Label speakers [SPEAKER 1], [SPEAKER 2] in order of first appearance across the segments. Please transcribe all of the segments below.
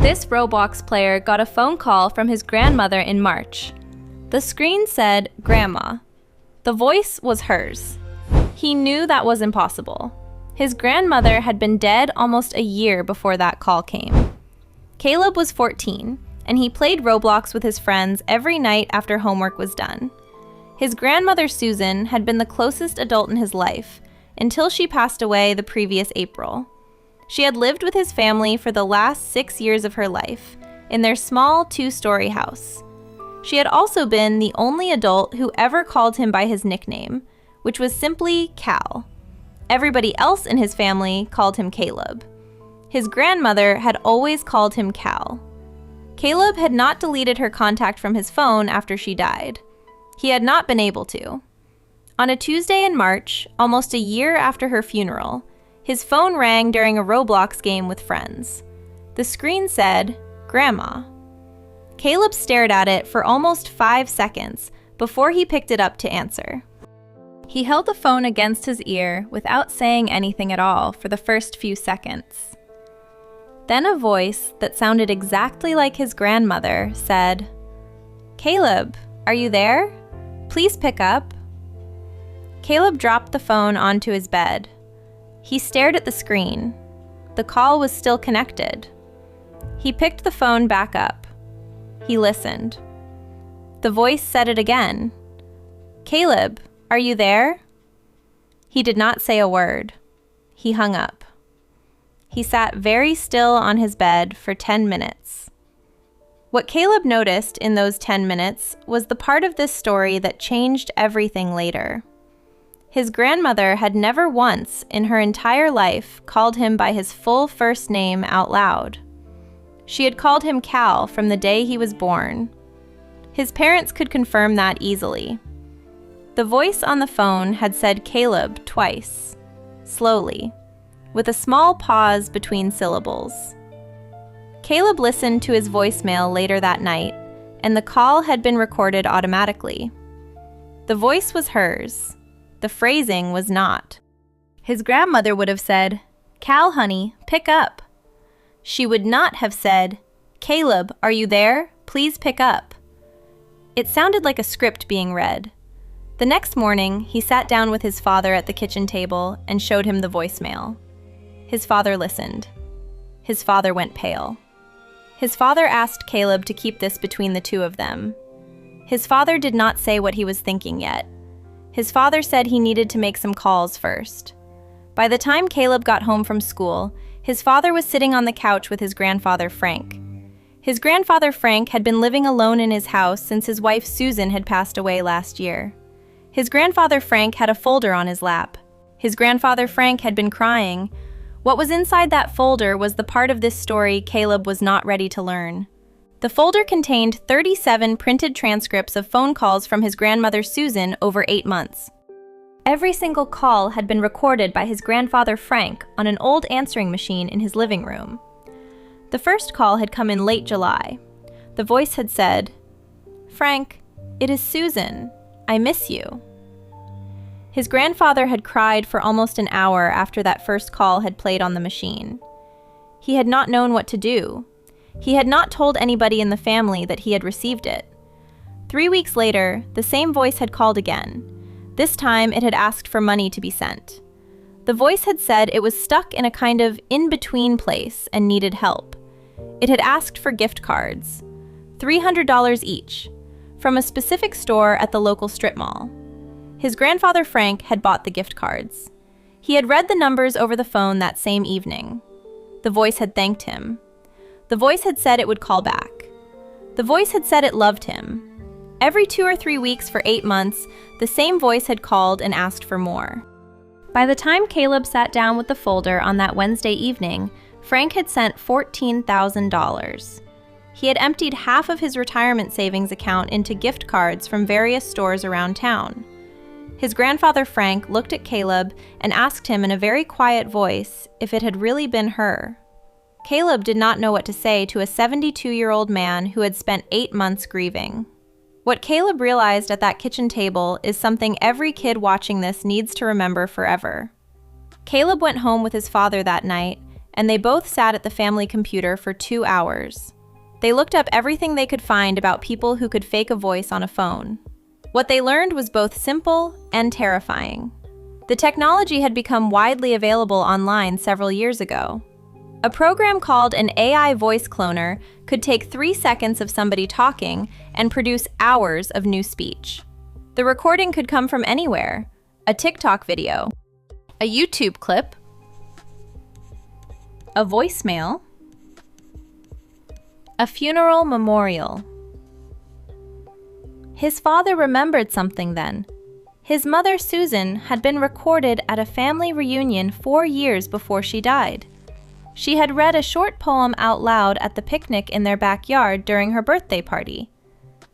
[SPEAKER 1] This Roblox player got a phone call from his grandmother in March. The screen said, "Grandma." The voice was hers. He knew that was impossible. His grandmother had been dead almost a year before that call came. Caleb was 14, and he played Roblox with his friends every night after homework was done. His grandmother, Susan, had been the closest adult in his life until she passed away the previous April. She had lived with his family for the last 6 years of her life in their small 2-story house. She had also been the only adult who ever called him by his nickname, which was simply Cal. Everybody else in his family called him Caleb. His grandmother had always called him Cal. Caleb had not deleted her contact from his phone after she died. He had not been able to. On a Tuesday in March, almost a year after her funeral, his phone rang during a Roblox game with friends. The screen said, "Grandma." Caleb stared at it for almost 5 seconds before he picked it up to answer. He held the phone against his ear without saying anything at all for the first few seconds. Then a voice that sounded exactly like his grandmother said, "Caleb, are you there? Please pick up." Caleb dropped the phone onto his bed. He stared at the screen. The call was still connected. He picked the phone back up. He listened. The voice said it again. "Caleb, are you there?" He did not say a word. He hung up. He sat very still on his bed for 10 minutes. What Caleb noticed in those 10 minutes was the part of this story that changed everything later. His grandmother had never once in her entire life called him by his full first name out loud. She had called him Cal from the day he was born. His parents could confirm that easily. The voice on the phone had said Caleb twice, slowly, with a small pause between syllables. Caleb listened to his voicemail later that night, and the call had been recorded automatically. The voice was hers. The phrasing was not. His grandmother would have said, "Cal, honey, pick up." She would not have said, "Caleb, are you there? Please pick up." It sounded like a script being read. The next morning, he sat down with his father at the kitchen table and showed him the voicemail. His father listened. His father went pale. His father asked Caleb to keep this between the two of them. His father did not say what he was thinking yet. His father said he needed to make some calls first. By the time Caleb got home from school, his father was sitting on the couch with his grandfather, Frank. His grandfather, Frank, had been living alone in his house since his wife, Susan, had passed away last year. His grandfather, Frank, had a folder on his lap. His grandfather, Frank, had been crying. What was inside that folder was the part of this story Caleb was not ready to learn. The folder contained 37 printed transcripts of phone calls from his grandmother, Susan, over 8 months. Every single call had been recorded by his grandfather, Frank, on an old answering machine in his living room. The first call had come in late July. The voice had said, "Frank, it is Susan. I miss you." His grandfather had cried for almost an hour after that first call had played on the machine. He had not known what to do. He had not told anybody in the family that he had received it. 3 weeks later, the same voice had called again. This time, it had asked for money to be sent. The voice had said it was stuck in a kind of in-between place and needed help. It had asked for gift cards, $300 each, from a specific store at the local strip mall. His grandfather, Frank, had bought the gift cards. He had read the numbers over the phone that same evening. The voice had thanked him. The voice had said it would call back. The voice had said it loved him. Every 2 or 3 weeks for 8 months, the same voice had called and asked for more. By the time Caleb sat down with the folder on that Wednesday evening, Frank had sent $14,000. He had emptied half of his retirement savings account into gift cards from various stores around town. His grandfather, Frank, looked at Caleb and asked him in a very quiet voice if it had really been her. Caleb did not know what to say to a 72-year-old man who had spent 8 months grieving. What Caleb realized at that kitchen table is something every kid watching this needs to remember forever. Caleb went home with his father that night and they both sat at the family computer for 2 hours. They looked up everything they could find about people who could fake a voice on a phone. What they learned was both simple and terrifying. The technology had become widely available online several years ago. A program called an AI voice cloner could take 3 seconds of somebody talking and produce hours of new speech. The recording could come from anywhere: a TikTok video, a YouTube clip, a voicemail, a funeral memorial. His father remembered something then. His mother, Susan, had been recorded at a family reunion 4 years before she died. She had read a short poem out loud at the picnic in their backyard during her birthday party.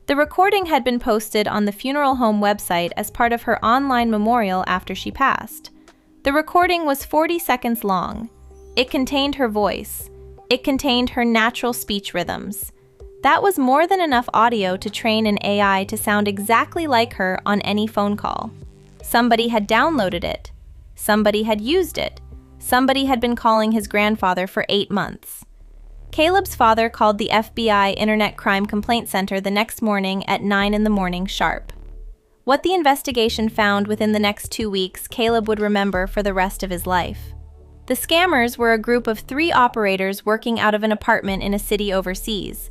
[SPEAKER 1] The recording had been posted on the funeral home website as part of her online memorial after she passed. The recording was 40 seconds long. It contained her voice. It contained her natural speech rhythms. That was more than enough audio to train an AI to sound exactly like her on any phone call. Somebody had downloaded it. Somebody had used it. Somebody had been calling his grandfather for 8 months. Caleb's father called the FBI Internet Crime Complaint Center the next morning at 9 a.m. sharp. What the investigation found within the next 2 weeks, Caleb would remember for the rest of his life. The scammers were a group of 3 operators working out of an apartment in a city overseas.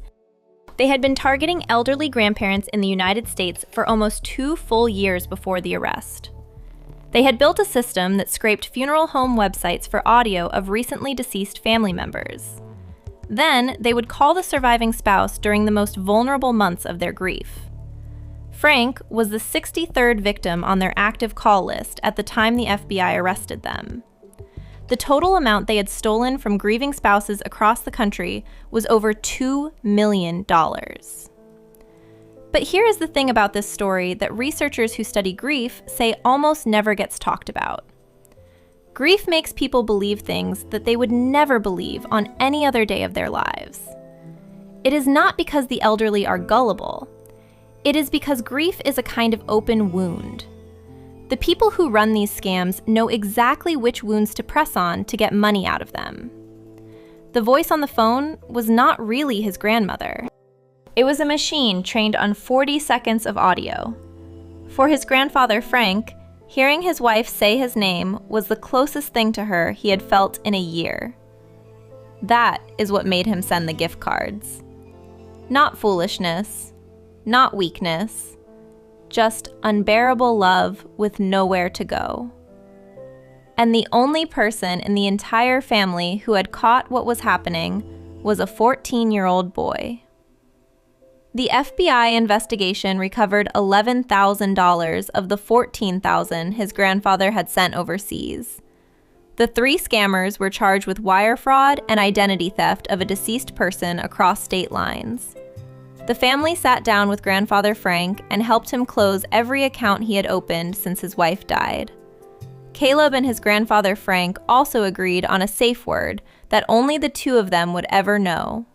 [SPEAKER 1] They had been targeting elderly grandparents in the United States for almost 2 full years before the arrest. They had built a system that scraped funeral home websites for audio of recently deceased family members. Then, they would call the surviving spouse during the most vulnerable months of their grief. Frank was the 63rd victim on their active call list at the time the FBI arrested them. The total amount they had stolen from grieving spouses across the country was over $2 million. But here is the thing about this story that researchers who study grief say almost never gets talked about. Grief makes people believe things that they would never believe on any other day of their lives. It is not because the elderly are gullible. It is because grief is a kind of open wound. The people who run these scams know exactly which wounds to press on to get money out of them. The voice on the phone was not really his grandmother. It was a machine trained on 40 seconds of audio. For his grandfather, Frank, hearing his wife say his name was the closest thing to her he had felt in a year. That is what made him send the gift cards. Not foolishness, not weakness, just unbearable love with nowhere to go. And the only person in the entire family who had caught what was happening was a 14-year-old boy. The FBI investigation recovered $11,000 of the $14,000 his grandfather had sent overseas. The 3 scammers were charged with wire fraud and identity theft of a deceased person across state lines. The family sat down with grandfather Frank and helped him close every account he had opened since his wife died. Caleb and his grandfather Frank also agreed on a safe word that only the 2 of them would ever know.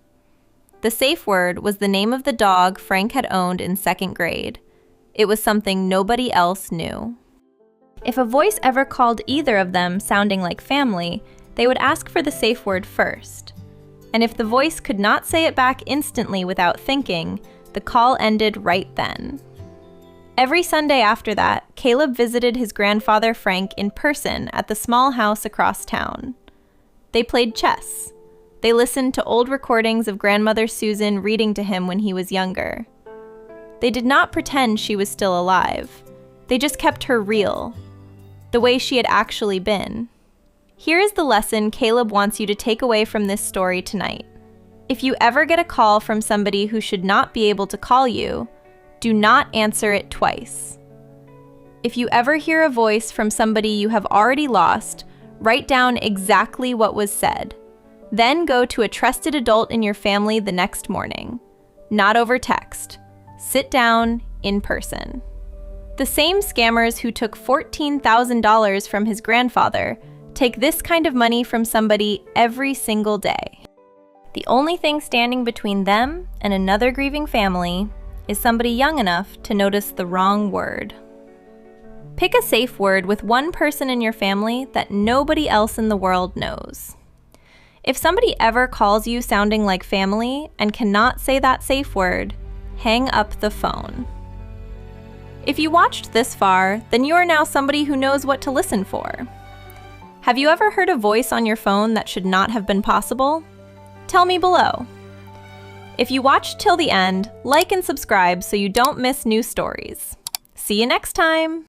[SPEAKER 1] The safe word was the name of the dog Frank had owned in 2nd grade. It was something nobody else knew. If a voice ever called either of them sounding like family, they would ask for the safe word first. And if the voice could not say it back instantly without thinking, the call ended right then. Every Sunday after that, Caleb visited his grandfather Frank in person at the small house across town. They played chess. They listened to old recordings of grandmother Susan reading to him when he was younger. They did not pretend she was still alive. They just kept her real, the way she had actually been. Here is the lesson Caleb wants you to take away from this story tonight. If you ever get a call from somebody who should not be able to call you, do not answer it twice. If you ever hear a voice from somebody you have already lost, write down exactly what was said. Then go to a trusted adult in your family the next morning. Not over text. Sit down in person. The same scammers who took $14,000 from his grandfather take this kind of money from somebody every single day. The only thing standing between them and another grieving family is somebody young enough to notice the wrong word. Pick a safe word with one person in your family that nobody else in the world knows. If somebody ever calls you sounding like family and cannot say that safe word, hang up the phone. If you watched this far, then you are now somebody who knows what to listen for. Have you ever heard a voice on your phone that should not have been possible? Tell me below. If you watched till the end, like and subscribe so you don't miss new stories. See you next time!